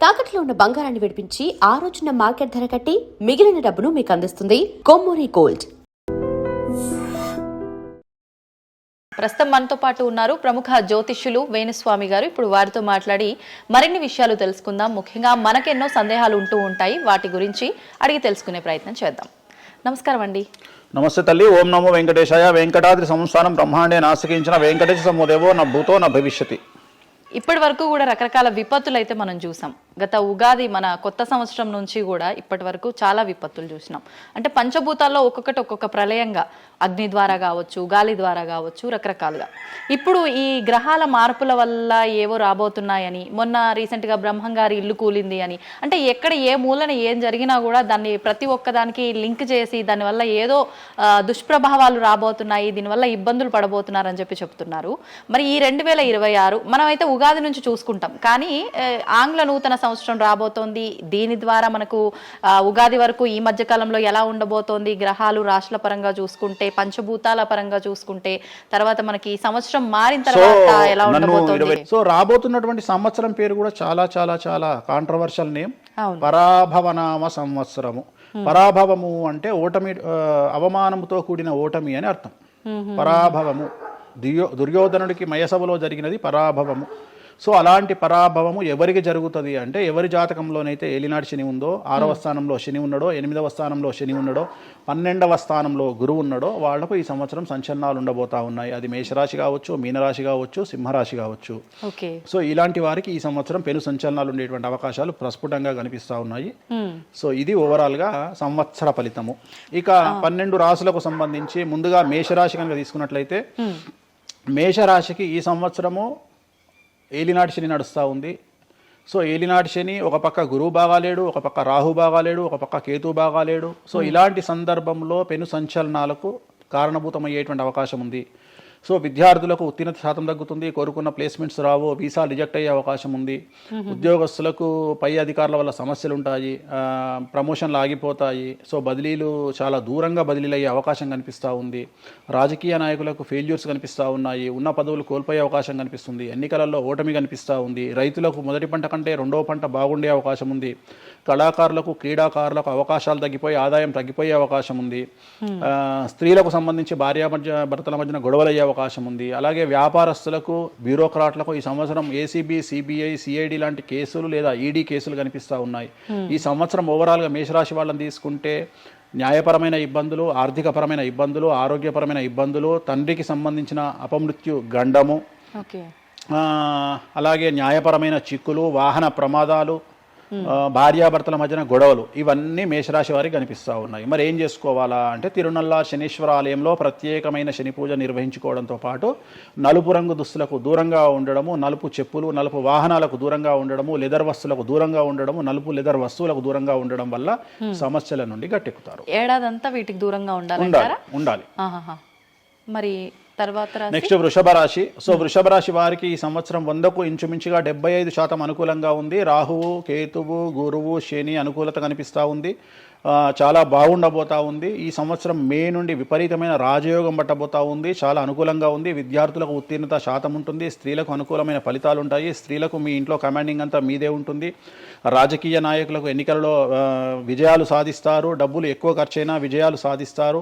తాకట్లో ఉన్న బంగారాన్ని విడిపించి ఆ రోజున మార్కెట్ ధర కట్టి మిగిలిన డబ్బును మీకు అందిస్తుంది కొమ్మూరి గోల్డ్. ప్రస్తుతం మనతో పాటు ఉన్నారు ప్రముఖ జ్యోతిష్యులు వేణుస్వామి గారు. ఇప్పుడు వారితో మాట్లాడి మరిన్ని విషయాలు తెలుసుకుందాం. ముఖ్యంగా మనకెన్నో సందేహాలు ఉంటూ ఉంటాయి, వాటి గురించి అడిగి తెలుసుకునే ప్రయత్నం చేద్దాం. నమస్కారం అండి. నమస్తే తల్లి. ఓం నమో వెంకటేశాయ. వెంకటాద్రి సంస్థానం బ్రహ్మాండే నాసికించిన వెంకటేశ సమోదేవో నా భూతో నా భవిష్యతి. ఇప్పటి వరకు కూడా రకరకాల విపత్తులు అయితే మనం చూసాం. గత ఉగాది మన కొత్త సంవత్సరం నుంచి కూడా ఇప్పటి వరకు చాలా విపత్తులు చూసినాం. అంటే పంచభూతాల్లో ఒక్కొక్కటి ఒక్కొక్క ప్రళయంగా, అగ్ని ద్వారా కావచ్చు, గాలి ద్వారా కావచ్చు, రకరకాలుగా. ఇప్పుడు ఈ గ్రహాల మార్పుల వల్ల ఏవో రాబోతున్నాయని, మొన్న రీసెంట్గా బ్రహ్మంగారి ఇల్లు కూలింది అని, అంటే ఎక్కడ ఏ మూలన ఏం జరిగినా కూడా దాన్ని ప్రతి ఒక్కదానికి లింక్ చేసి దానివల్ల ఏదో దుష్ప్రభావాలు రాబోతున్నాయి, దీనివల్ల ఇబ్బందులు పడబోతున్నారని చెప్తున్నారు. మరి ఈ 2026 మనమైతే ఉగాది నుంచి చూసుకుంటాం, కానీ ఆంగ్ల నూతన సంవత్సరం రాబోతోంది. దీని ద్వారా మనకు ఉగాది వరకు ఈ మధ్య కాలంలో ఎలా ఉండబోతోంది, గ్రహాలు రాశుల పరంగా చూసుకుంటే, పంచభూతాల పరంగా చూసుకుంటే, తర్వాత మనకి సంవత్సరం మారిన తర్వాత ఎలా ఉండబోతోంది. సో రాబోతున్నటువంటి సంవత్సరం పేరు కూడా చాలా చాలా చాలా కాంట్రవర్షియల్ నేమ్, పరాభవనామ సంవత్సరము. పరాభవము అంటే ఓటమి, అవమానముతో కూడిన ఓటమి అని అర్థం. పరాభవము దుర్యోధనుడికి మయసభలో జరిగినది పరాభవము. సో అలాంటి పరాభవము ఎవరికి జరుగుతుంది అంటే, ఎవరి జాతకంలోనైతే ఏలినాటి శని ఉందో, 6వ స్థానంలో శని ఉన్నాడో, 8వ స్థానంలో శని ఉన్నాడో, 12వ స్థానంలో గురువు ఉన్నాడో, వాళ్లకు ఈ సంవత్సరం సంచలనాలు ఉండబోతా ఉన్నాయి. అది మేషరాశి కావచ్చు, మీనరాశి కావచ్చు, సింహరాశి కావచ్చు. సో ఇలాంటి వారికి ఈ సంవత్సరం పెను సంచలనాలు ఉండేటువంటి అవకాశాలు ప్రస్ఫుటంగా కనిపిస్తూ ఉన్నాయి. సో ఇది ఓవరాల్గా సంవత్సర ఫలితము. ఇక 12 రాశులకు సంబంధించి ముందుగా మేషరాశి కనుక తీసుకున్నట్లయితే, మేషరాశికి ఈ సంవత్సరము ఏలినాటి శని నడుస్తూ ఉంది. సో ఏలినాటి శని ఒక పక్క గురువు బాగాలేడు, ఒక పక్క రాహు బాగాలేడు, ఒక పక్క కేతు బాగాలేడు. సో ఇలాంటి సందర్భంలో పెను సంచలనాలకు కారణభూతమయ్యేటువంటి అవకాశం ఉంది. సో విద్యార్థులకు ఉత్తీర్ణత శాతం తగ్గుతుంది, కోరుకున్న ప్లేస్మెంట్స్ రావు, వీసా రిజెక్ట్ అయ్యే అవకాశం ఉంది. ఉద్యోగస్తులకు పై అధికారుల వల్ల సమస్యలు ఉంటాయి, ప్రమోషన్లు ఆగిపోతాయి. సో బదిలీలు చాలా దూరంగా బదిలీలు అయ్యే అవకాశం కనిపిస్తూ ఉంది. రాజకీయ నాయకులకు ఫెయిల్యూర్స్ కనిపిస్తూ ఉన్నాయి, ఉన్న పదవులు కోల్పోయే అవకాశం కనిపిస్తుంది, ఎన్నికలలో ఓటమి కనిపిస్తూ ఉంది. రైతులకు మొదటి పంట కంటే రెండవ పంట బాగుండే అవకాశం ఉంది. కళాకారులకు, క్రీడాకారులకు అవకాశాలు తగ్గిపోయి ఆదాయం తగ్గిపోయే అవకాశం ఉంది. స్త్రీలకు సంబంధించి భర్తల మధ్యన గొడవలు అయ్యే అవకాశం ఉంది. అలాగే వ్యాపారస్తులకు, బ్యూరోక్రాట్లకు ఈ సంవత్సరం ఏసీబీ, సిబిఐ, సిఐడి లాంటి కేసులు లేదా ఈడీ కేసులు కనిపిస్తూ ఉన్నాయి. ఈ సంవత్సరం ఓవరాల్గా మేషరాశి వాళ్ళని తీసుకుంటే న్యాయపరమైన ఇబ్బందులు, ఆర్థికపరమైన ఇబ్బందులు, ఆరోగ్యపరమైన ఇబ్బందులు, తండ్రికి సంబంధించిన అపమృత్యు గండము, అలాగే న్యాయపరమైన చిక్కులు, వాహన ప్రమాదాలు, భార్యాభర్తల మధ్యన గొడవలు, ఇవన్నీ మేషరాశి వారికి కనిపిస్తూ ఉన్నాయి. మరి ఏం చేసుకోవాలా అంటే, తిరునల్లా శనీశ్వర ఆలయంలో ప్రత్యేకమైన శని పూజ నిర్వహించుకోవడంతో పాటు నలుపు రంగు దుస్తులకు దూరంగా ఉండడము, నలుపు చెప్పులు, నలుపు వాహనాలకు దూరంగా ఉండడము, లెదర్ వస్తువులకు దూరంగా ఉండడము, నలుపు లెదర్ వస్తువులకు దూరంగా ఉండడం వల్ల సమస్యల నుండి గట్టెక్కుతారు. ఏడాదంతా వీటికి దూరంగా ఉండాలి. మరి తర్వాత నెక్స్ట్ వృషభ రాశి. సో వృషభ రాశి వారికి ఈ సంవత్సరం 100కు ఇంచుమించుగా 75% అనుకూలంగా ఉంది. రాహువు, కేతువు, గురువు, శని అనుకూలత కనిపిస్తూ ఉంది. చాలా బాగుండబోతా ఉంది. ఈ సంవత్సరం మే నుండి విపరీతమైన రాజయోగం పట్టబోతా ఉంది. చాలా అనుకూలంగా ఉంది. విద్యార్థులకు ఉత్తీర్ణత శాతం ఉంటుంది. స్త్రీలకు అనుకూలమైన ఫలితాలు ఉంటాయి. స్త్రీలకు మీ ఇంట్లో కమాండింగ్ అంతా మీదే ఉంటుంది. రాజకీయ నాయకులకు ఎన్నికలలో విజయాలు సాధిస్తారు. డబ్బులు ఎక్కువ ఖర్చైనా విజయాలు సాధిస్తారు.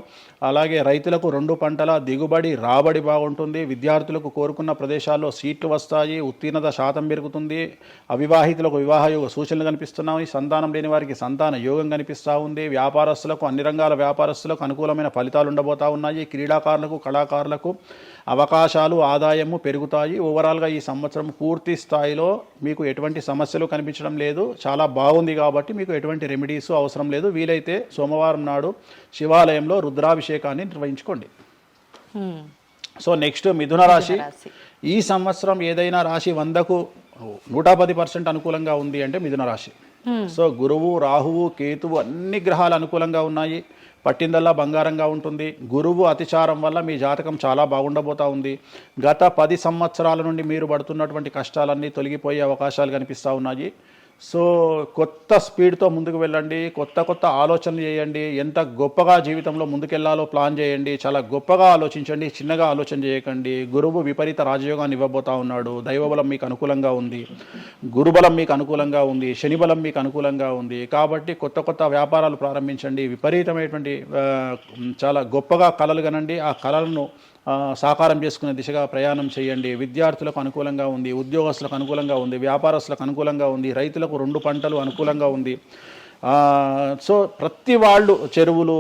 అలాగే రైతులకు 2 పంటల దిగుబడి, రాబడి బాగుంటుంది. విద్యార్థులకు కోరుకున్న ప్రదేశాల్లో సీట్లు వస్తాయి. ఉత్తీర్ణత శాతం పెరుగుతుంది. అవివాహితులకు వివాహ యోగ సూచనలు కనిపిస్తున్నాయి. సంతానం లేని వారికి సంతాన యోగం కనిపిస్తూ ఉంది. వ్యాపారస్తులకు, అన్ని రంగాల వ్యాపారస్తులకు అనుకూలమైన ఫలితాలు ఉండబోతా ఉన్నాయి. క్రీడాకారులకు, కళాకారులకు అవకాశాలు, ఆదాయము పెరుగుతాయి. ఓవరాల్గా ఈ సంవత్సరం పూర్తి స్థాయిలో మీకు ఎటువంటి సమస్యలు కనిపించడం లేదు. చాలా బాగుంది కాబట్టి మీకు ఎటువంటి రెమెడీస్ అవసరం లేదు. వీలైతే సోమవారం నాడు శివాలయంలో రుద్రాభిషేకాన్ని నిర్వహించుకోండి. సో నెక్స్ట్ మిథున రాశి. ఈ సంవత్సరం ఏదైనా రాశి 100కు 110% అనుకూలంగా ఉంది అంటే మిథున రాశి. సో గురువు, రాహువు, కేతువు అన్ని గ్రహాలు అనుకూలంగా ఉన్నాయి. పట్టిందల్లా బంగారంగా ఉంటుంది. గురువు అతిచారం వల్ల మీ జాతకం చాలా బాగుండబోతా ఉంది. గత 10 సంవత్సరాల నుండి మీరు పడుతున్నటువంటి కష్టాలన్నీ తొలగిపోయే అవకాశాలు కనిపిస్తూ ఉన్నాయి. సో కొత్త స్పీడ్తో ముందుకు వెళ్ళండి, కొత్త కొత్త ఆలోచనలు చేయండి, ఎంత గొప్పగా జీవితంలో ముందుకెళ్లాలో ప్లాన్ చేయండి, చాలా గొప్పగా ఆలోచించండి, చిన్నగా ఆలోచన చేయకండి. గురువు విపరీత రాజయోగాన్ని ఇవ్వబోతా ఉన్నాడు. దైవబలం మీకు అనుకూలంగా ఉంది, గురుబలం మీకు అనుకూలంగా ఉంది, శనిబలం మీకు అనుకూలంగా ఉంది. కాబట్టి కొత్త కొత్త వ్యాపారాలు ప్రారంభించండి, విపరీతమైనటువంటి చాలా గొప్పగా కలలు కనండి, ఆ కళలను సాకారం చేసుకునే దిశగా ప్రయాణం చేయండి. విద్యార్థులకు అనుకూలంగా ఉంది, ఉద్యోగస్తులకు అనుకూలంగా ఉంది, వ్యాపారస్తులకు అనుకూలంగా ఉంది, రైతులకు 2 పంటలు అనుకూలంగా ఉంది. సో ప్రతి వాళ్ళు చెరువులు,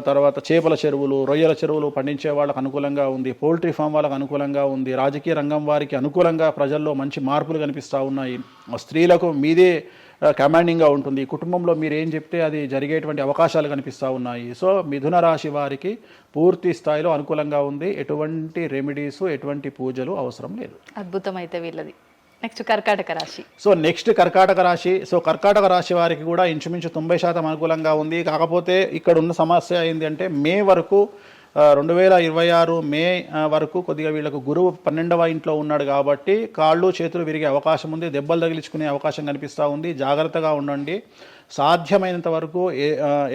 తర్వాత చేపల చెరువులు, రొయ్యల చెరువులు పండించే వాళ్ళకు అనుకూలంగా ఉంది, పౌల్ట్రీ ఫామ్ వాళ్ళకు అనుకూలంగా ఉంది, రాజకీయ రంగం వారికి అనుకూలంగా ప్రజల్లో మంచి మార్పులు కనిపిస్తూ ఉన్నాయి. స్త్రీలకు మీదే కమాండింగ్గా ఉంటుంది, కుటుంబంలో మీరు ఏం చెప్తే అది జరిగేటువంటి అవకాశాలు కనిపిస్తూ ఉన్నాయి. సో మిథున రాశి వారికి పూర్తి స్థాయిలో అనుకూలంగా ఉంది. ఎటువంటి రెమెడీస్, ఎటువంటి పూజలు అవసరం లేదు. అద్భుతం అయితే వీళ్ళది. నెక్స్ట్ కర్కాటక రాశి. సో నెక్స్ట్ కర్కాటక రాశి. సో కర్కాటక రాశి వారికి కూడా ఇంచుమించు 90% అనుకూలంగా ఉంది. కాకపోతే ఇక్కడ ఉన్న సమస్య ఏంటి అంటే మే వరకు 2026 మే వరకు కొద్దిగా వీళ్ళకు గురువు 12వ ఇంట్లో ఉన్నాడు కాబట్టి కాళ్ళు చేతులు విరిగే అవకాశం ఉంది, దెబ్బలు తగిలించుకునే అవకాశం కనిపిస్తూ ఉంది. జాగ్రత్తగా ఉండండి. సాధ్యమైనంత వరకు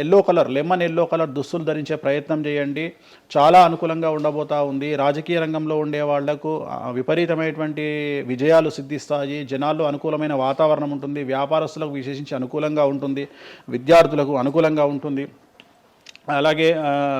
yellow colour, lemon yellow colour దుస్తులు ధరించే ప్రయత్నం చేయండి. చాలా అనుకూలంగా ఉండబోతూ ఉంది. రాజకీయ రంగంలో ఉండే వాళ్లకు విపరీతమైనటువంటి విజయాలు సిద్ధిస్తాయి. జనాల్లో అనుకూలమైన వాతావరణం ఉంటుంది. వ్యాపారస్తులకు విశేషించి అనుకూలంగా ఉంటుంది. విద్యార్థులకు అనుకూలంగా ఉంటుంది. అలాగే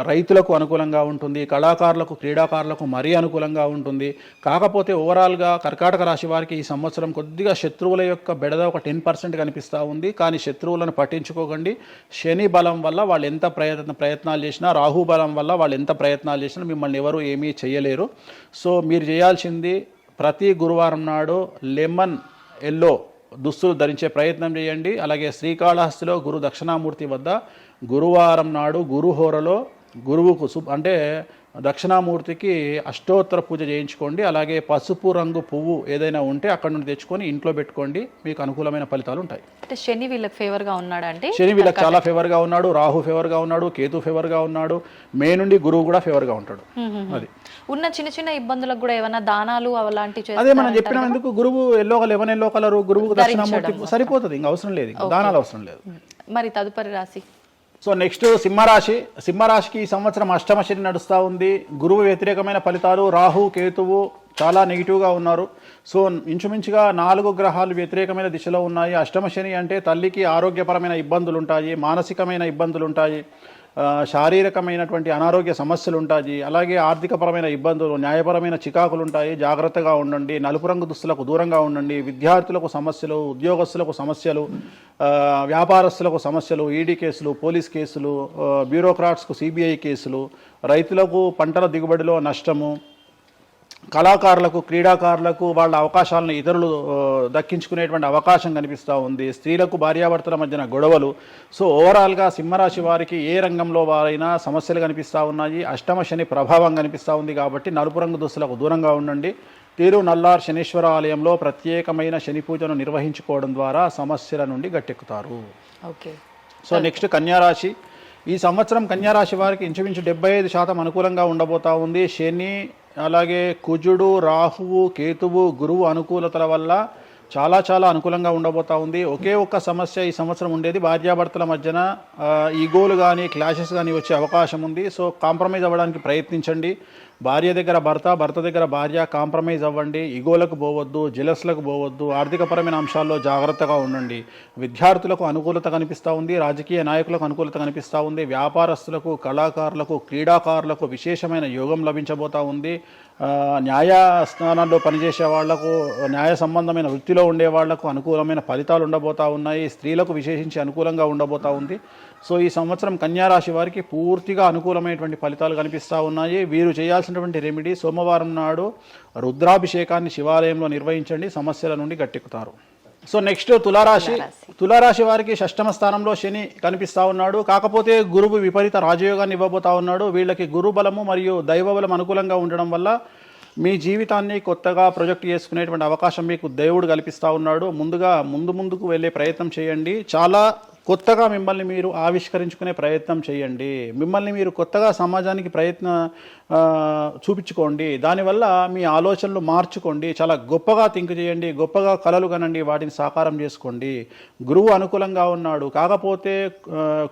రైతులకు అనుకూలంగా ఉంటుంది. కళాకారులకు, క్రీడాకారులకు మరీ అనుకూలంగా ఉంటుంది. కాకపోతే ఓవరాల్గా కర్కాటక రాశి వారికి ఈ సంవత్సరం కొద్దిగా శత్రువుల యొక్క బెడద ఒక 10% కనిపిస్తూ ఉంది. కానీ శత్రువులను పట్టించుకోకండి. శని బలం వల్ల వాళ్ళు ఎంత ప్రయత్నాలు చేసినా, రాహు బలం వల్ల వాళ్ళు ఎంత ప్రయత్నాలు చేసినా మిమ్మల్ని ఎవరు ఏమీ చేయలేరు. సో మీరు చేయాల్సింది ప్రతి గురువారం నాడు లెమన్ ఎల్లో దుస్తులు ధరించే ప్రయత్నం చేయండి. అలాగే శ్రీకాళహస్తిలో గురు దక్షిణామూర్తి వద్ద గురువారం నాడు గురుహోరలో గురువుకు అంటే దక్షిణామూర్తికి అష్టోత్తర పూజ చేయించుకోండి. అలాగే పసుపు రంగు పువ్వు ఏదైనా ఉంటే అక్కడ నుండి తెచ్చుకొని ఇంట్లో పెట్టుకోండి. మీకు అనుకూలమైన ఫలితాలు ఉంటాయి. అంటే శని వీళ్ళకి ఫేవర్గా ఉన్నాడు, అంటే శని వీళ్ళకి చాలా ఫేవర్గా ఉన్నాడు, రాహు ఫేవర్గా ఉన్నాడు, కేతు ఫేవర్గా ఉన్నాడు, మే నుండి గురువు కూడా ఫేవర్గా ఉంటాడు. అది ఉన్న చిన్న చిన్న ఇబ్బందులకు కూడా ఏమైనా దానాలు అలాంటివి అదే మనం చెప్పినందుకు గురువు లెమన్ ఎల్లో కలర్ గురువుకు దక్షిణామూర్తి సరిపోతుంది, ఇంకా అవసరం లేదు, దానాలు అవసరం లేదు. మరి తదుపరి రాశి. సో నెక్స్ట్ సింహరాశి. సింహరాశికి ఈ సంవత్సరం అష్టమ శని నడుస్తూ ఉంది. గురువు వ్యతిరేకమైన ఫలితాలు, రాహు కేతువు చాలా నెగిటివ్గా ఉన్నారు. సో ఇంచుమించుగా 4 గ్రహాలు వ్యతిరేకమైన దిశలో ఉన్నాయి. అష్టమ శని అంటే తల్లికి ఆరోగ్యపరమైన ఇబ్బందులు ఉంటాయి, మానసికమైన ఇబ్బందులు ఉంటాయి, శారీరకమైనటువంటి అనారోగ్య సమస్యలు ఉంటాయి, అలాగే ఆర్థికపరమైన ఇబ్బందులు, న్యాయపరమైన చికాకులు ఉంటాయి. జాగ్రత్తగా ఉండండి. నలుపు రంగు దుస్తులకు దూరంగా ఉండండి. విద్యార్థులకు సమస్యలు, ఉద్యోగస్తులకు సమస్యలు, వ్యాపారస్తులకు సమస్యలు, ఈడీ కేసులు, పోలీస్ కేసులు, బ్యూరోక్రాట్స్కు సిబిఐ కేసులు, రైతులకు పంటల దిగుబడిలో నష్టము, కళాకారులకు, క్రీడాకారులకు వాళ్ళ అవకాశాలను ఇతరులు దక్కించుకునేటువంటి అవకాశం కనిపిస్తూ ఉంది. స్త్రీలకు భార్యాభర్తల మధ్యన గొడవలు. సో ఓవరాల్గా సింహరాశి వారికి ఏ రంగంలో వారైనా సమస్యలు కనిపిస్తూ ఉన్నాయి. అష్టమ శని ప్రభావం కనిపిస్తూ ఉంది కాబట్టి నలుపు రంగు దుస్తులకు దూరంగా ఉండండి. తీరు నల్లార్ శనీశ్వర ఆలయంలో ప్రత్యేకమైన శని పూజను నిర్వహించుకోవడం ద్వారా సమస్యల నుండి గట్టెక్కుతారు. ఓకే. సో నెక్స్ట్ కన్యారాశి. ఈ సంవత్సరం కన్యారాశి వారికి ఇంచుమించు 75% అనుకూలంగా ఉండబోతా ఉంది. శని, అలాగే కుజుడు, రాహువు, కేతువు, గురువు అనుకూలతల వల్ల చాలా చాలా అనుకూలంగా ఉండబోతా ఉంది. ఒకే ఒక్క సమస్య ఈ సంవత్సరం ఉండేది, భార్యాభర్తల మధ్యన ఈగోలు కానీ క్లాషెస్ కానీ వచ్చే అవకాశం ఉంది. సో కాంప్రమైజ్ అవ్వడానికి ప్రయత్నించండి. భార్య దగ్గర భర్త, భర్త దగ్గర భార్య, కాంప్రమైజ్ అవ్వండి. ఈగోలకు పోవద్దు, జెలస్లకు పోవద్దు. ఆర్థికపరమైన అంశాల్లో జాగ్రత్తగా ఉండండి. విద్యార్థులకు అనుకూలత కనిపిస్తూ ఉంది. రాజకీయ నాయకులకు అనుకూలత కనిపిస్తూ ఉంది. వ్యాపారస్తులకు, కళాకారులకు, క్రీడాకారులకు విశేషమైన యోగం లభించబోతూ ఉంది. న్యాయస్థానాల్లో పనిచేసే వాళ్లకు, న్యాయ సంబంధమైన వృత్తిలో ఉండే వాళ్లకు అనుకూలమైన ఫలితాలు ఉండబోతూ ఉన్నాయి. స్త్రీలకు విశేషించి అనుకూలంగా ఉండబోతూ ఉంది. సో ఈ సంవత్సరం కన్యారాశి వారికి పూర్తిగా అనుకూలమైనటువంటి ఫలితాలు కనిపిస్తూ ఉన్నాయి. వీరు చేయాల్సినటువంటి రెమెడీ, సోమవారం నాడు రుద్రాభిషేకాన్ని శివాలయంలో నిర్వహించండి. సమస్యల నుండి గట్టెక్కుతారు. సో నెక్స్ట్ తులారాశి. తులారాశి వారికి 6వ స్థానంలో శని కనిపిస్తూ ఉన్నాడు. కాకపోతే గురువు విపరీత రాజయోగాన్ని ఇవ్వబోతా ఉన్నాడు. వీళ్ళకి గురు బలము మరియు దైవ బలం అనుకూలంగా ఉండడం వల్ల మీ జీవితాన్ని కొత్తగా ప్రొజెక్ట్ చేసుకునేటువంటి అవకాశం మీకు దేవుడు కల్పిస్తూ ఉన్నాడు. ముందుకు వెళ్ళే ప్రయత్నం చేయండి. చాలా కొత్తగా మిమ్మల్ని మీరు ఆవిష్కరించుకునే ప్రయత్నం చేయండి. మిమ్మల్ని మీరు కొత్తగా సమాజానికి చూపించుకోండి. దానివల్ల మీ ఆలోచనలు మార్చుకోండి. చాలా గొప్పగా థింక్ చేయండి, గొప్పగా కలలు కనండి, వాటిని సాకారం చేసుకోండి. గురువు అనుకూలంగా ఉన్నాడు, కాకపోతే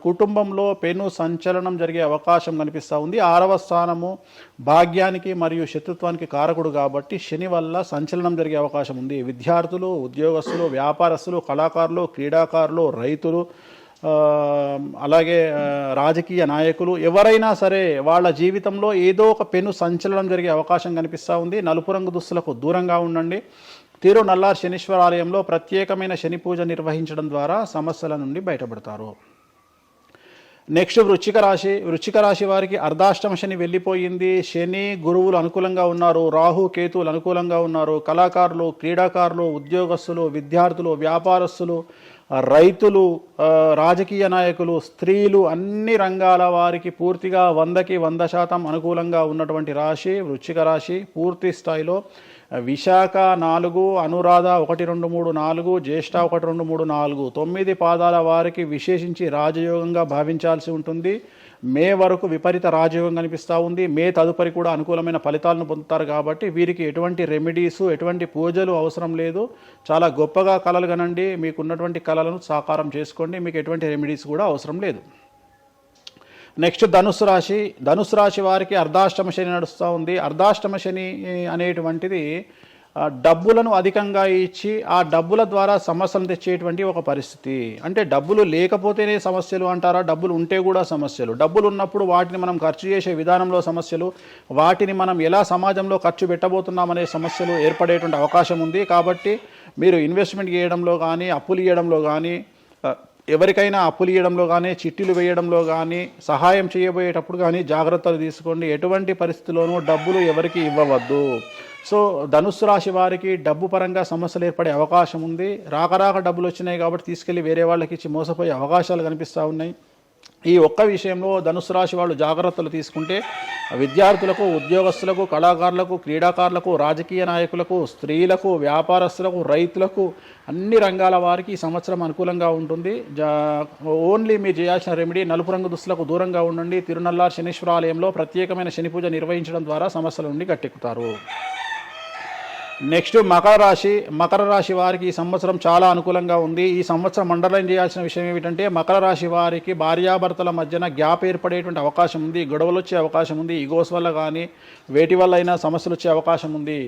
కుటుంబంలో పెను సంచలనం జరిగే అవకాశం కనిపిస్తూ ఉంది. 6వ స్థానము భాగ్యానికి మరియు శత్రుత్వానికి కారకుడు కాబట్టి శని వల్ల సంచలనం జరిగే అవకాశం ఉంది. విద్యార్థులు, ఉద్యోగస్తులు, వ్యాపారస్తులు, కళాకారులు, క్రీడాకారులు, రైతులు, అలాగే రాజకీయ నాయకులు ఎవరైనా సరే వాళ్ళ జీవితంలో ఏదో ఒక పెను సంచలనం జరిగే అవకాశం కనిపిస్తూ ఉంది. నలుపు రంగు దుస్తులకు దూరంగా ఉండండి. తిరునల్లార్ శనీశ్వర ఆలయంలో ప్రత్యేకమైన శని పూజ నిర్వహించడం ద్వారా సమస్యల నుండి బయటపడతారు. నెక్స్ట్ వృశ్చిక రాశి వారికి అర్ధాష్టమ శని వెళ్ళిపోయింది. శని గురువులు అనుకూలంగా ఉన్నారు, రాహు కేతువులు అనుకూలంగా ఉన్నారు. కళాకారులు, క్రీడాకారులు, ఉద్యోగస్తులు, విద్యార్థులు, వ్యాపారస్తులు, రైతులు, రాజకీయ నాయకులు, స్త్రీలు, అన్ని రంగాల వారికి పూర్తిగా 100కి 100% అనుకూలంగా ఉన్నటువంటి రాశి వృశ్చిక రాశి. పూర్తి స్థాయిలో విశాఖ 4, అనురాధ 1, 2, 3, 4, జ్యేష్ఠ 1, 2, 3, 4, 9 పాదాల వారికి విశేషించి రాజయోగంగా భావించాల్సి ఉంటుంది. మే వరకు విపరీత రాజయోగం కనిపిస్తూ ఉంది. మే తదుపరి కూడా అనుకూలమైన ఫలితాలను పొందుతారు. కాబట్టి వీరికి ఎటువంటి రెమెడీసు, ఎటువంటి పూజలు అవసరం లేదు. చాలా గొప్పగా కళలు కనండి, మీకున్నటువంటి కళలను సాకారం చేసుకోండి. మీకు ఎటువంటి రెమెడీస్ కూడా అవసరం లేదు. నెక్స్ట్ ధనుసు రాశి వారికి అర్ధాష్టమ శని నడుస్తూ ఉంది. అర్ధాష్టమ శని అనేటువంటిది డబ్బులను అధికంగా ఇచ్చి ఆ డబ్బుల ద్వారా సమస్యలు తెచ్చేటువంటి ఒక పరిస్థితి. అంటే డబ్బులు లేకపోతేనే సమస్యలు అంటారా? డబ్బులు ఉంటే కూడా సమస్యలు. డబ్బులు ఉన్నప్పుడు వాటిని మనం ఖర్చు చేసే విధానంలో సమస్యలు, వాటిని మనం ఎలా సమాజంలో ఖర్చు పెట్టబోతున్నామనే సమస్యలు ఏర్పడేటువంటి అవకాశం ఉంది. కాబట్టి మీరు ఇన్వెస్ట్మెంట్ చేయడంలో కానీ, అప్పులు ఇవ్వడంలో కానీ, ఎవరికైనా అప్పులు ఇవ్వడంలో కానీ, చిట్టీలు వేయడంలో కానీ, సహాయం చేయబోయేటప్పుడు కానీ జాగ్రత్తలు తీసుకోండి. ఎటువంటి పరిస్థితుల్లోనూ డబ్బులు ఎవరికి ఇవ్వవద్దు. సో ధనుస్సు రాశి వారికి డబ్బు పరంగా సమస్యలు ఏర్పడే అవకాశం ఉంది. రాక డబ్బులు వచ్చినాయి కాబట్టి తీసుకెళ్ళి వేరే వాళ్ళకి ఇచ్చి మోసపోయే అవకాశాలు కనిపిస్తూ ఉన్నాయి. ఈ ఒక్క విషయంలో ధనుస్సు రాశి వాళ్ళు జాగ్రత్తలు తీసుకుంటే విద్యార్థులకు, ఉద్యోగస్తులకు, కళాకారులకు, క్రీడాకారులకు, రాజకీయ నాయకులకు, స్త్రీలకు, వ్యాపారస్తులకు, రైతులకు, అన్ని రంగాల వారికి ఈ సంవత్సరం అనుకూలంగా ఉంటుంది. ఓన్లీ మీరు చేయాల్సిన రెమెడీ నలుపు రంగు దుస్తులకు దూరంగా ఉండండి. తిరునల్లార్ శనీశ్వర ఆలయంలో ప్రత్యేకమైన శని పూజ నిర్వహించడం ద్వారా సమస్యల నుండి గట్టెక్కుతారు. నెక్స్ట్ మకర రాశి వారికి ఈ సంవత్సరం చాలా అనుకూలంగా ఉంది. ఈ సంవత్సరం అండర్లైన్ చేయాల్సిన విషయం ఏమిటంటే మకర రాశి వారికి భార్యాభర్తల మధ్యన గ్యాప్ ఏర్పడేటువంటి అవకాశం ఉంది. గొడవలు వచ్చే అవకాశం ఉంది. ఈగోస్ వల్ల కానీ వేటి వల్ల అయినా సమస్యలు వచ్చే అవకాశం ఉంది.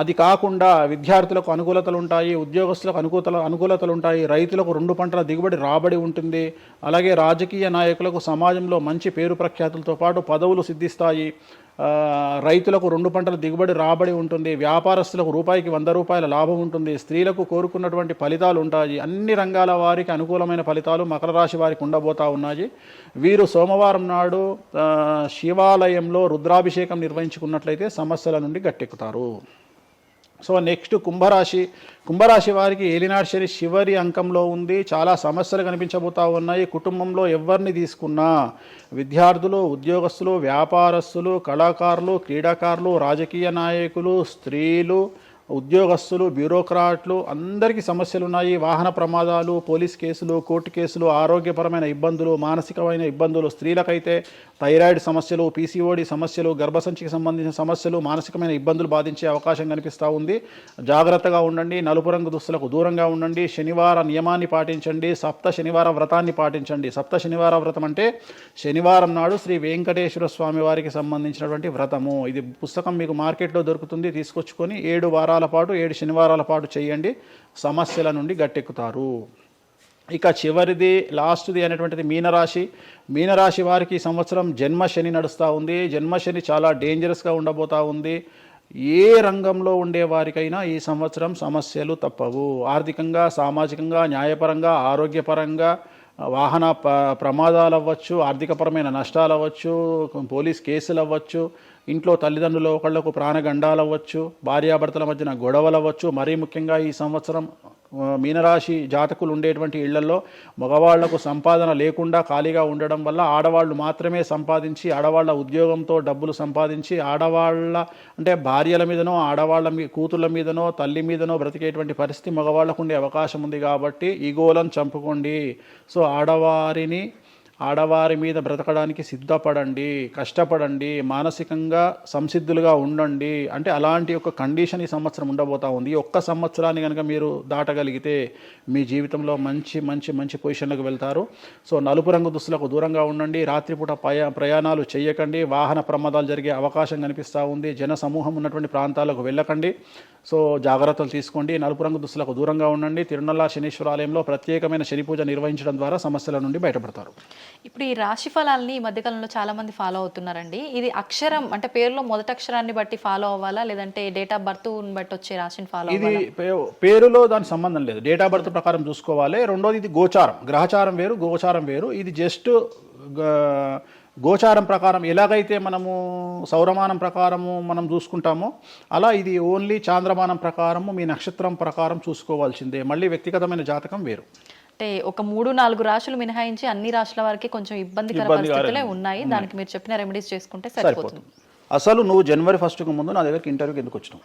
అది కాకుండా విద్యార్థులకు అనుకూలతలు ఉంటాయి, ఉద్యోగస్తులకు అనుకూలతలు ఉంటాయి, రైతులకు 2 పంటల దిగుబడి రాబడి ఉంటుంది. అలాగే రాజకీయ నాయకులకు సమాజంలో మంచి పేరు ప్రఖ్యాతులతో పాటు పదవులు సిద్ధిస్తాయి. రైతులకు 2 పంటల దిగుబడి రాబడి ఉంటుంది. వ్యాపారస్తులకు రూపాయికి 100 రూపాయల లాభం ఉంటుంది. స్త్రీలకు కోరుకున్నటువంటి ఫలితాలు ఉంటాయి. అన్ని రంగాల వారికి అనుకూలమైన ఫలితాలు మకర రాశి వారికి ఉండబోతా ఉన్నాయి. వీరు సోమవారం నాడు శివాలయంలో రుద్రాభిషేకం నిర్వహించుకున్నట్లయితే సమస్యల నుండి గట్టెక్కుతారు. సో నెక్స్ట్ కుంభరాశి వారికి ఏలినాటి శని చివరి అంకంలో ఉంది. చాలా సమస్యలు కనిపించబోతా ఉన్నాయి. కుటుంబంలో ఎవరిని తీసుకున్నా విద్యార్థులు, ఉద్యోగస్తులు, వ్యాపారస్తులు, కళాకారులు, క్రీడాకారులు, రాజకీయ నాయకులు, స్త్రీలు, ఉద్యోగస్తులు, బ్యూరోక్రాట్లు అందరికీ సమస్యలు ఉన్నాయి. వాహన ప్రమాదాలు, పోలీస్ కేసులు, కోర్టు కేసులు, ఆరోగ్యపరమైన ఇబ్బందులు, మానసికమైన ఇబ్బందులు, స్త్రీలకైతే థైరాయిడ్ సమస్యలు, పీసీఓడి సమస్యలు, గర్భసంచికి సంబంధించిన సమస్యలు, మానసికమైన ఇబ్బందులు బాధించే అవకాశం కనిపిస్తూ ఉంది. జాగ్రత్తగా ఉండండి. నలుపు రంగు దుస్తులకు దూరంగా ఉండండి. శనివార నియమాన్ని పాటించండి. సప్త శనివార వ్రతాన్ని పాటించండి. సప్త శనివార వ్రతం అంటే శనివారం నాడు శ్రీ వెంకటేశ్వర స్వామి వారికి సంబంధించినటువంటి వ్రతము. ఇది పుస్తకం మీకు మార్కెట్లో దొరుకుతుంది. తీసుకొచ్చుకొని 7 వారాల పాటు 7 శనివారాల పాటు చేయండి. సమస్యల నుండి గట్టెక్కుతారు. ఇక చివరిది లాస్ట్ది అనేటువంటిది మీనరాశి వారికి ఈ సంవత్సరం జన్మశని నడుస్తూ ఉంది. జన్మశని చాలా డేంజరస్గా ఉండబోతూ ఉంది. ఏ రంగంలో ఉండే వారికైనా ఈ సంవత్సరం సమస్యలు తప్పవు. ఆర్థికంగా, సామాజికంగా, న్యాయపరంగా, ఆరోగ్యపరంగా, వాహన ప్రమాదాలు అవ్వచ్చు, ఆర్థికపరమైన నష్టాలు అవ్వచ్చు, పోలీస్ కేసులు అవ్వచ్చు, ఇంట్లో తల్లిదండ్రులు ఒకళ్లకు ప్రాణగండాలు అవ్వచ్చు, భార్యాభర్తల మధ్యన గొడవలు అవ్వచ్చు. మరీ ముఖ్యంగా ఈ సంవత్సరం మీనరాశి జాతకులు ఉండేటువంటి ఇళ్లలో మగవాళ్లకు సంపాదన లేకుండా ఖాళీగా ఉండడం వల్ల ఆడవాళ్ళు మాత్రమే సంపాదించి ఆడవాళ్ళ ఉద్యోగంతో డబ్బులు సంపాదించి ఆడవాళ్ళ అంటే భార్యల మీదనో ఆడవాళ్ళ కూతుళ్ళ మీదనో తల్లి మీదనో బ్రతికేటువంటి పరిస్థితి మగవాళ్ళకు ఉండే అవకాశం ఉంది. కాబట్టి ఈగోలను చంపుకోండి. సో ఆడవారి మీద బ్రతకడానికి సిద్ధపడండి, కష్టపడండి, మానసికంగా సంసిద్ధులుగా ఉండండి. అంటే అలాంటి ఒక కండిషన్ ఈ సంవత్సరం ఉండబోతా ఉంది. ఈ ఒక్క సంవత్సరాన్ని కనుక మీరు దాటగలిగితే మీ జీవితంలో మంచి మంచి మంచి పొజిషన్లకు వెళ్తారు. సో నలుపు రంగు దుస్తులకు దూరంగా ఉండండి. రాత్రిపూట ప్రయాణాలు చేయకండి. వాహన ప్రమాదాలు జరిగే అవకాశం కనిపిస్తూ ఉంది. జన సమూహం ఉన్నటువంటి ప్రాంతాలకు వెళ్ళకండి. సో జాగ్రత్తలు తీసుకోండి. నలుపు రంగు దుస్తులకు దూరంగా ఉండండి. తిరునల్ల శనీశ్వర ఆలయంలో ప్రత్యేకమైన శని పూజ నిర్వహించడం ద్వారా సమస్యల నుండి బయటపడతారు. ఇప్పుడు ఈ రాశి ఫలాల్ని ఈ మధ్యకాలంలో చాలా మంది ఫాలో అవుతున్నారండి. ఇది అక్షరం అంటే పేరులో మొదటి అక్షరాన్ని బట్టి ఫాలో అవ్వాలా, లేదంటే డేట్ ఆఫ్ బర్త్ బట్టి వచ్చే రాశిని ఫాలో ఇది అవ్వాలా? పేరులో దాని సంబంధం లేదు. డేట్ ఆఫ్ బర్త్ ప్రకారం చూసుకోవాలి. రెండోది ఇది గోచారం, గ్రహచారం వేరు, గోచారం వేరు. ఇది జస్ట్ గోచారం ప్రకారం ఎలాగైతే మనము సౌరమానం ప్రకారము మనం చూసుకుంటామో అలా ఇది ఓన్లీ చాంద్రమానం ప్రకారము మీ నక్షత్రం ప్రకారం చూసుకోవాల్సిందే. మళ్ళీ వ్యక్తిగతమైన జాతకం వేరు. అంటే ఒక 3-4 రాశులు మినహాయించి అన్ని రాశుల వారికి కొంచెం ఇబ్బందికర పరిస్థితులే ఉన్నాయి. దానికి మీరు చెప్పిన రెమెడీస్ చేసుకుంటే సరిపోతుంది. అసలు నువ్వు జనవరి 1కు ముందు నా దగ్గరికి ఇంటర్వ్యూకి ఎందుకు వచ్చినావు?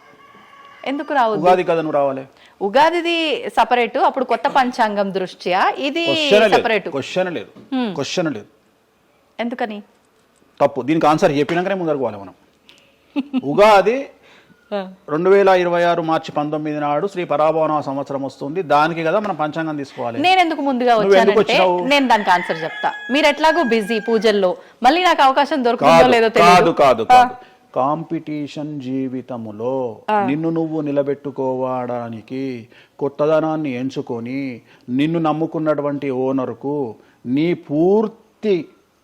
ఎందుకు రావు? ఉగాది కదా నువ్వు రావాలి. ఉగాదిది సపరేట్, అప్పుడు కొత్త పంచాంగం దృష్ట్యా ఇది సపరేట్. క్వశ్చన్ లేదు. ఎందుకని? తప్పు. దీనికి ఆన్సర్ చెప్పినాకనే ముందరకు పోవాలి మనం. ఉగాది 2026 మార్చి 19 నాడు శ్రీ పరాభవన సంవత్సరం వస్తుంది. దానికి కదా మనం పంచాంగం తీసుకోవాలి. నేను ఎందుకు ముందుగా వచ్చానంటే నేను దానికి ఆన్సర్ చెప్తా. మీరు ఎట్లాగో బిజీ పూజల్లో, మళ్ళీ నాకు అవకాశం దొరుకుతుందో లేదో తెలియదు. కాదు కాంపిటీషన్ జీవితములో నిన్ను నువ్వు నిలబెట్టుకోవడానికి కొత్తదనాన్ని ఎంచుకొని నిన్ను నమ్ముకున్నటువంటి ఓనర్కు నీ పూర్తి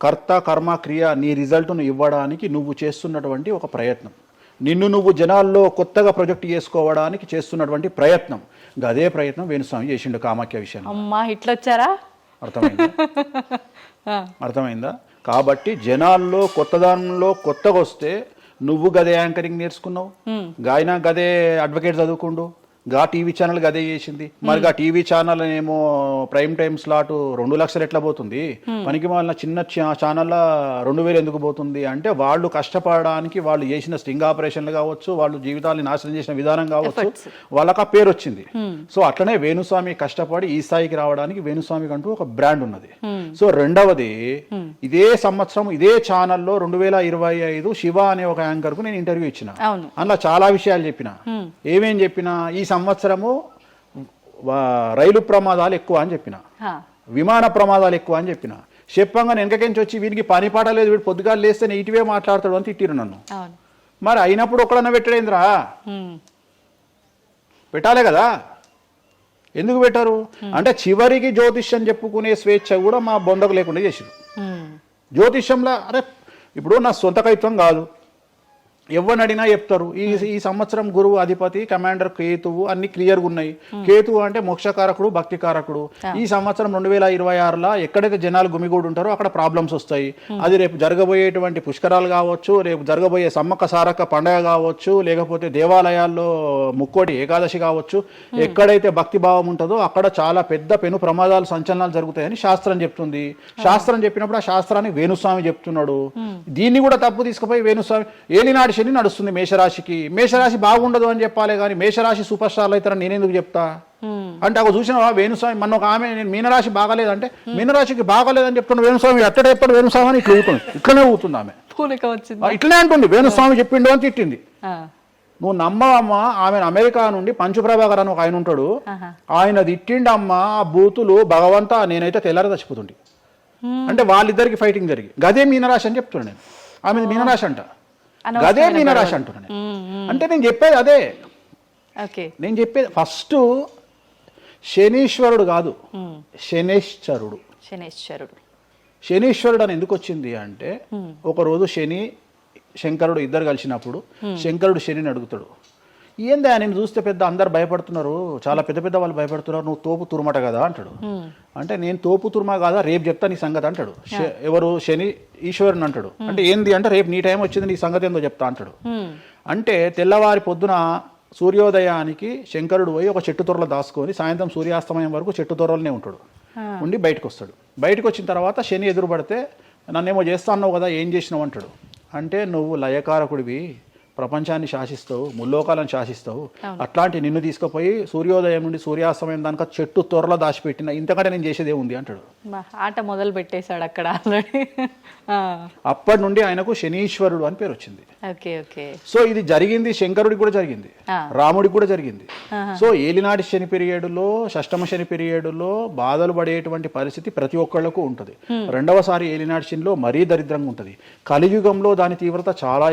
కర్త కర్మ క్రియ నీ రిజల్ట్ను ఇవ్వడానికి నువ్వు చేస్తున్నటువంటి ఒక ప్రయత్నం, నిన్ను నువ్వు జనాల్లో కొత్తగా ప్రొజెక్ట్ చేసుకోవడానికి చేస్తున్నటువంటి ప్రయత్నం. అదే ప్రయత్నం వేణుస్వామి చేసిండు కామాఖ్య విషయంలో. అమ్మా ఇట్లొచ్చారా? అర్థమైందా? కాబట్టి జనాల్లో కొత్తదానంలో కొత్తగా వస్తే నువ్వు గదే యాంకరింగ్ నేర్చుకున్నావు, గాయన గదే అడ్వకేట్ చదువుకుండు, గా టీవీ ఛానల్ గదే చేసింది. మరి గా టీవీ ఛానల్ ఏమో ప్రైమ్ టైమ్ స్లాట్ 2 లక్షలు ఎట్లా పోతుంది? పనికి వాళ్ళ చిన్న ఛానల్లో 2000 ఎందుకు పోతుంది అంటే వాళ్ళు కష్టపడడానికి వాళ్ళు చేసిన స్టింగ్ ఆపరేషన్లు కావచ్చు, వాళ్ళు జీవితాన్ని నాశనం చేసిన విధానం కావచ్చు, వాళ్ళకి ఆ పేరు వచ్చింది. సో అట్లనే వేణుస్వామి కష్టపడి ఈ స్థాయికి రావడానికి వేణుస్వామికి అంటూ ఒక బ్రాండ్ ఉన్నది. సో రెండవది, ఇదే సంవత్సరం ఇదే ఛానల్లో 2025 శివ అనే ఒక యాంకర్ కు నేను ఇంటర్వ్యూ ఇచ్చిన. అందులో చాలా విషయాలు చెప్పిన. ఏమేం చెప్పిన? ఈ సంవత్సరము రైలు ప్రమాదాలు ఎక్కువ అని చెప్పిన, విమాన ప్రమాదాలు ఎక్కువ అని చెప్పిన. చెప్పంగా వెనకకెంచి వచ్చి వీరికి పని పాట లేదు, వీడు పొద్దుగాలు లేస్తే ఇటువే మాట్లాడతాడు అని తిట్టిరు నన్ను. మరి అయినప్పుడు ఒక్కడన్నా పెట్టడేంద్రా? పెట్టాలే కదా. ఎందుకు పెట్టారు అంటే చివరికి జ్యోతిష్యం చెప్పుకునే స్వేచ్ఛ కూడా మా బొందకు లేకుండా చేసిరు. జ్యోతిష్యంలో అరే ఇప్పుడు నా సొంత కవిత్వం కాదు, ఎవరిని అడిగినా చెప్తారు. ఈ సంవత్సరం గురువు అధిపతి కమాండర్ కేతువు అన్ని క్లియర్గా ఉన్నాయి. కేతువు అంటే మోక్షకారకుడు, భక్తికారకుడు. ఈ సంవత్సరం 2026లో ఎక్కడైతే జనాలు గుమిగూడు ఉంటారో అక్కడ ప్రాబ్లమ్స్ వస్తాయి. అది రేపు జరగబోయేటువంటి పుష్కరాలు కావచ్చు, రేపు జరగబోయే సమ్మక్క సారక్క పండగ కావచ్చు, లేకపోతే దేవాలయాల్లో ముక్కోటి ఏకాదశి కావచ్చు, ఎక్కడైతే భక్తి భావం ఉంటుందో అక్కడ చాలా పెద్ద పెను ప్రమాదాలు సంచలనాలు జరుగుతాయని శాస్త్రం చెప్తుంది. శాస్త్రం చెప్పినప్పుడు ఆ శాస్త్రాన్ని వేణుస్వామి చెప్తున్నాడు. దీన్ని కూడా తప్పు తీసుకుపోయి వేణుస్వామి ఏలినాడు శని నడుస్తుంది మేషరాశికి, మేషరాశి బాగుండదు అని చెప్పాలి కానీ మేషరాశి సూపర్ స్టార్లు అవుతారని నేనెందుకు చెప్తా అంటే ఒక చూసిన వేణుస్వామి మన ఒక ఆమె నేను మీనరాశి బాగాలేదంటే మీనరాశికి బాగాలేదని చెప్తున్నా వేణుస్వామి ఎట్టడే ఎప్పుడు వేణుస్వామి అని ఇట్లా ఊతుంది, ఇట్లనే ఊతుంది ఆమె, ఇట్లనే అంటుంది వేణుస్వామి చెప్పిండు అని తిట్టింది. నువ్వు నమ్మవమ్మా, ఆమె అమెరికా నుండి పంచుప్రభాకర్ అని ఒక ఆయన ఉంటాడు, ఆయన తిట్టిండమ్మా ఆ బూతులు భగవంతా నేనైతే తెల్లారి చచ్చిపోతుండే. అంటే వాళ్ళిద్దరికి ఫైటింగ్ జరిగి గదే మీనరాశి అని చెప్తున్నాను నేను. ఆమె మీనరాశి అంట, గదే మీనరాశి అంటున్నాను నేను. అంటే నేను చెప్పేది అదే. నేను చెప్పేది ఫస్ట్ శనీశ్వరుడు కాదు, శనేశ్వరుడు. శనీశ్వరుడు అని ఎందుకు వచ్చింది అంటే ఒకరోజు శని శంకరుడు ఇద్దరు కలిసినప్పుడు శంకరుడు శనిని అడుగుతాడు, ఏందా నేను చూస్తే పెద్ద అందరు భయపడుతున్నారు, చాలా పెద్ద పెద్ద వాళ్ళు భయపడుతున్నారు, నువ్వు తోపు తురుమట కదా అంటాడు. అంటే నేను తోపు తురుమా కాదా, రేపు చెప్తా నీ సంగతి అంటాడు. ఎవరు? శని ఈశ్వరుని అంటాడు. అంటే ఏంది అంటే రేపు నీ టైం వచ్చింది, నీ సంగతి ఏందో చెప్తా అంటాడు. అంటే తెల్లవారి పొద్దున సూర్యోదయానికి శంకరుడు పోయి ఒక చెట్టు తొర్రలో దాచుకొని సాయంత్రం సూర్యాస్తమయం వరకు చెట్టు తొర్రలోనే ఉంటాడు. ఉండి బయటకు వస్తాడు. బయటకు వచ్చిన తర్వాత శని ఎదురుపడితే నన్నేమో చేస్తా అన్నావు కదా, ఏం చేసినావు అంటాడు. అంటే నువ్వు లయకారకుడివి, ప్రపంచాన్ని శాసిస్తావు, ముల్లోకాలను శాసిస్తావు, అట్లాంటి నిన్ను తీసుకుపోయి సూర్యోదయం నుండి సూర్యాస్తమయం దానిక చెట్టు త్వరలో దాచిపెట్టిన, ఇంతకంటే నేను చేసేదే ఉంది అంటాడు. ఆట మొదలు పెట్టేశాడు అక్కడ ఆల్రెడీ. అప్పటి నుండి ఆయనకు శనీశ్వరుడు అని పేరు వచ్చింది. Okay okay. సో ఇది జరిగింది శంకరుడికి కూడా జరిగింది, రాముడికి కూడా జరిగింది. సో ఏలినాటి శని పీరియడ్లో, షష్టమ శని పీరియడ్లో బాధలు పడేటువంటి పరిస్థితి ప్రతి ఒక్కళ్లకు ఉంటుంది. రెండవసారి ఏలినాటి శనిలో మరీ దరిద్రంగా ఉంటుంది. కలియుగంలో దాని తీవ్రత చాలా